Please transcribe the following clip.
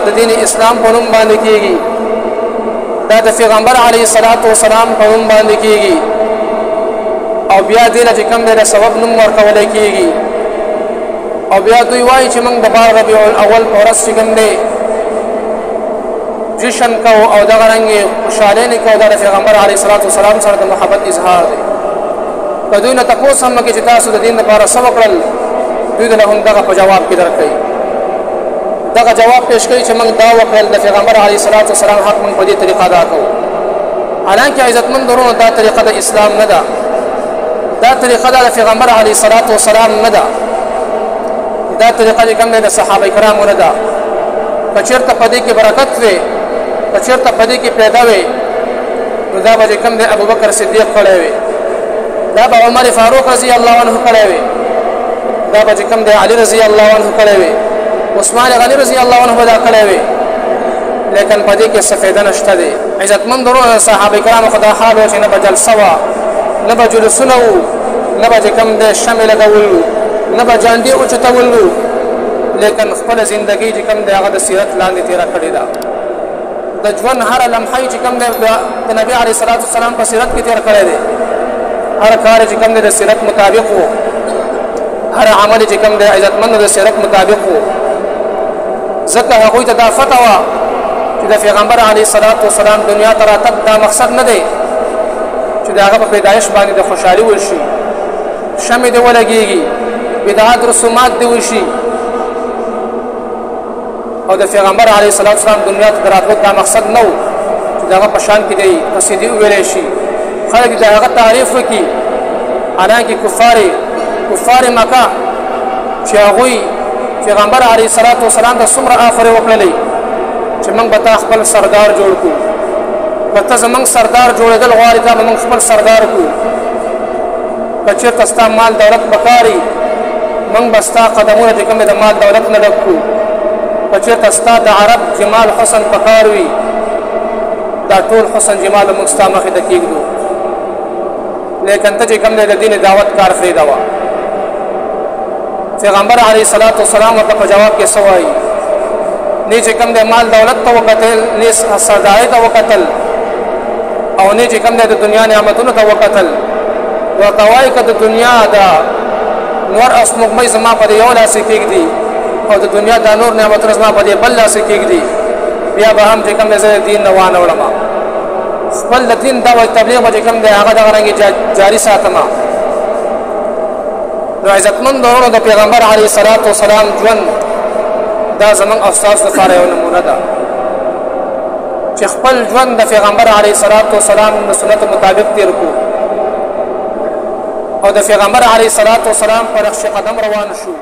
د دین اسلام په نوم باندې کیږي دا د پیغمبر علیه الصلاۃ والسلام په نوم باندې کیږي او بیا دې له کوم د سبب نوم ورکول کیږي او بیا دوی وایي چې موږ د ربیع الاول په ورځ چې کوم دی جشن کو او دغه رنګ خوشاله نه کو د پیغمبر علیه الصلاۃ والسلام سره د محبت اظهار دی په دوی نه تاسو هم کې چې تاسو د دین لپاره څه وکړل دوی له هم دغه په جواب کې درکړي دغه جواب پیش کوي چې موږ دا وکړل د پیغمبر علیه الصلاۃ والسلام حق موږ په دې طریقه ادا کوو حالانکه عزتمن درونو دا طریقه د اسلام نه ده دا طریقه د پیغمبر علیه الصلاۃ والسلام نه ده دا طریقه کوم د صحابه کرامو نه ده پچرته پدې کې برکت وي پچرته پدې کې پیدا وي نو دا به کوم د ابوبکر صدیق کړی وي دا به عمر فاروق رضی الله عنه کړی وي دا به کوم د علی رضی الله عنه کړی وي عثمان غنی رضی الله عنه دا کړی وي لیکن پدې کې سفیدن نشته دي عزتمن درو صحابه کرام خدا حال او چې نه بجل سوا نه بجل سنو نه بج کوم د شامل دول نه بجاندي او چتول لیکن خپل ژوندۍ چې کوم د هغه د سیرت لاندې تیر کړی دا د ژوند هر لمحه چې کوم د نبی علیه الصلاۃ والسلام په سیرت کې تیر کړی دی هر کار چې کوم د سیرت مطابق وو هر عمل چې کوم د عزتمن د سیرت مطابق وو ځکه هغوی ته دا فتوا چې د پیغمبر علیه الصلاۃ والسلام دنیا ته راتګ دا مقصد نه دی چې د هغه په پیدایش باندې د خوشحالي وشي شمع دې ولګېږي بدعات رسومات دې وشي او د پیغمبر علیه الصلاۃ والسلام دنیا ته راتګ دا مقصد نه و چې د هغه په شان کې دی قصیدې وویلی شي خلک د هغه تعریف وکړي حالانکه کفار مکه چې هغوی پیغمبر علیه الصلاۃ والسلام ته څومره آفرې وکړلې چې موږ به تا خپل سردار جوړ کړو که ته زموږ سردار جوړېدل غواړې تا به موږ خپل سردار کړو که چېرته ستا مال دولت پکاري موږ به ستا قدمونه چې کوم د مال دولت نه ډک کړو که چېرته ستا د عرب جمال حسن پکار وي دا ټول حسن جمال موږ ستا مخې ته کېږدو لیکن ته چې کوم د دین دعوت کار پرېږدوه پیغمبر علیه الصلاۃ والسلام ورته په جواب کې څه وایي نه چې کوم د مال دولت ته وکتل نه سردارۍ ته وکتل او نه چې کوم د دنیا نعمتونو ته وکتل ورته وایي که د دنیا د نور او سپوږمۍ زما په یو لاس کې کېږدي او د دنیا د نور نعمتونه زما په بل لاس کې کېږدي بیا به هم چې کوم د دین نه وانه وړم خپل د دین دعوت تبلیغ به چې کوم د هغه دغه رنګې جاري ساتم نو عزتمن درونو د پیغمبر علیه الصلاۃ والسلام ژوند دا زموږ افسوس لپاره یو نمونه ده چې خپل ژوند د پیغمبر علیه الصلاۃ والسلام د سنت مطابق تیر کړو او د پیغمبر علیه الصلاۃ والسلام پر نقش قدم روان شو